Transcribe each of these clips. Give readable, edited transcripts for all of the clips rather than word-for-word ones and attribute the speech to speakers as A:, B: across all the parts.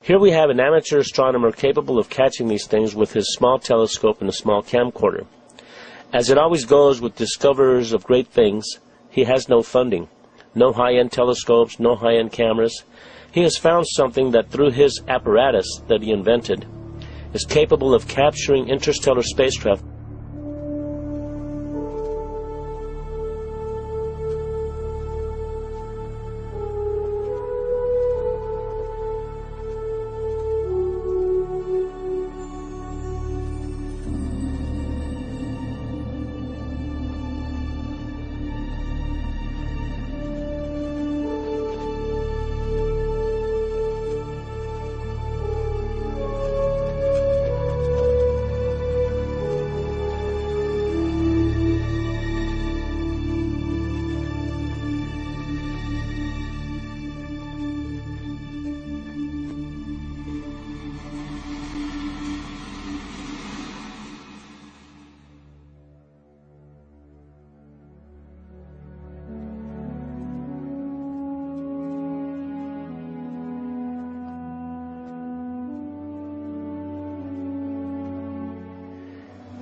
A: Here we have an amateur astronomer capable of catching these things with his small telescope and a small camcorder. As it always goes with discoverers of great things, he has no funding, no high-end telescopes, no high-end cameras. He has found something that through his apparatus that he invented is capable of capturing interstellar spacecraft.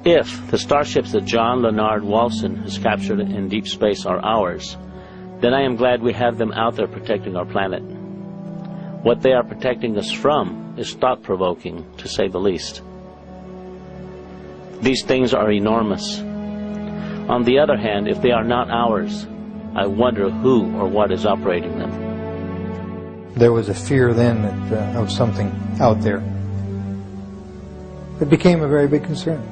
A: If the starships that John Leonard Walson has captured in deep space are ours, then I am glad we have them out there protecting our planet. What they are protecting us from is thought-provoking, to say the least. These things are enormous. On the other hand, if they are not ours, I wonder who or what is operating them.
B: There was a fear then of something out there. It became a very big concern.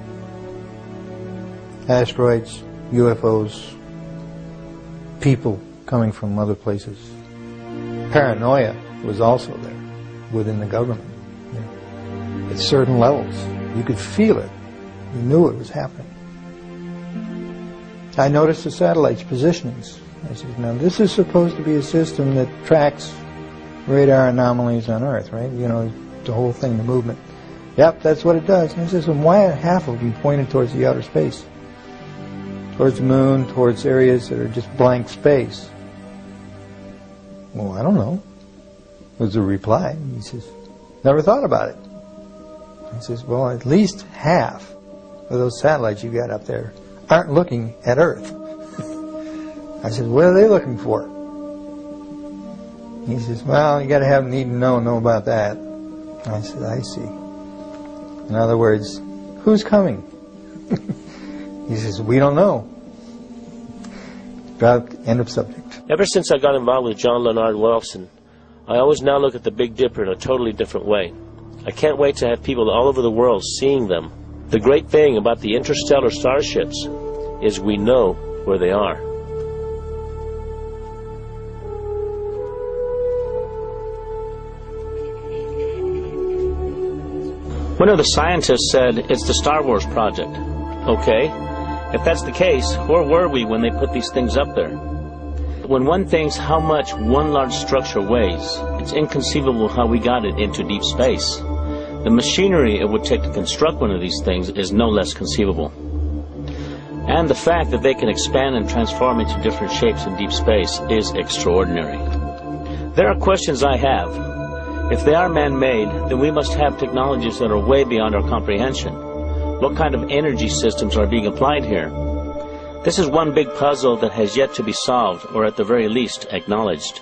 B: Asteroids, UFOs, people coming from other places. Paranoia was also there within the government. At certain levels, you could feel it. You knew it was happening. I noticed the satellites' positionings. I said, now this is supposed to be a system that tracks radar anomalies on Earth, right? You know, the whole thing, the movement. Yep, that's what it does. And I said, well, why are half of them pointed towards the outer space? Towards the moon, towards areas that are just blank space. Well, I don't know, was the reply. He says, never thought about it. He says, well, at least half of those satellites you got up there aren't looking at Earth. I said, what are they looking for? He says, well, you got to have need to know about that. I said, I see. In other words, who's coming? He says, we don't know. End of subject.
A: Ever since I got involved with John Leonard Walson, I always now look at the Big Dipper in a totally different way. I can't wait to have people all over the world seeing them. The great thing about the interstellar starships is we know where they are. One of the scientists said it's the Star Wars project. Okay, if that's the case, where were we when they put these things up there? When one thinks how much one large structure weighs, it's inconceivable how we got it into deep space. The machinery it would take to construct one of these things is no less conceivable. And the fact that they can expand and transform into different shapes in deep space is extraordinary. There are questions I have. If they are man-made, then we must have technologies that are way beyond our comprehension. What kind of energy systems are being applied here? This is one big puzzle that has yet to be solved, or at the very least, acknowledged.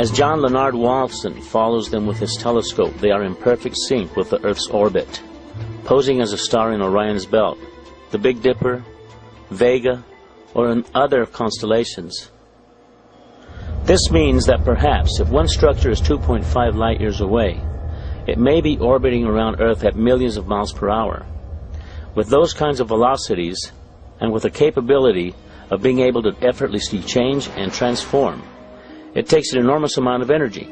A: As John Leonard Walton follows them with his telescope, they are in perfect sync with the Earth's orbit, posing as a star in Orion's belt, the Big Dipper, Vega, or in other constellations. This means that perhaps if one structure is 2.5 light years away, it may be orbiting around Earth at millions of miles per hour. With those kinds of velocities, and with the capability of being able to effortlessly change and transform, it takes an enormous amount of energy.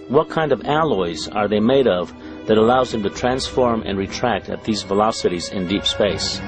A: What kind of alloys are they made of that allows them to transform and retract at these velocities in deep space?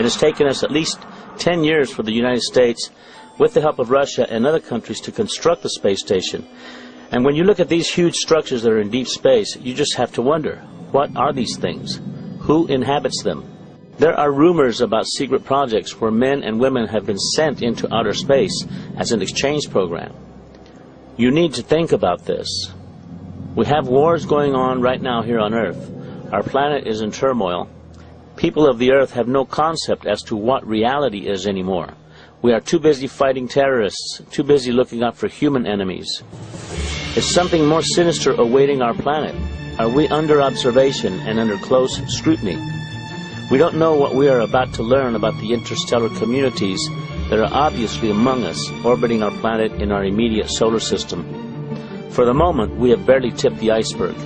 A: It has taken us at least 10 years for the United States, with the help of Russia and other countries, to construct the space station. And when you look at these huge structures that are in deep space, you just have to wonder, what are these things? Who inhabits them? There are rumors about secret projects where men and women have been sent into outer space as an exchange program. You need to think about this. We have wars going on right now here on Earth. Our planet is in turmoil. People of the Earth have no concept as to what reality is anymore. We are too busy fighting terrorists, too busy looking out for human enemies. Is something more sinister awaiting our planet? Are we under observation and under close scrutiny? We don't know what we are about to learn about the interstellar communities that are obviously among us, orbiting our planet in our immediate solar system. For the moment, we have barely tipped the iceberg.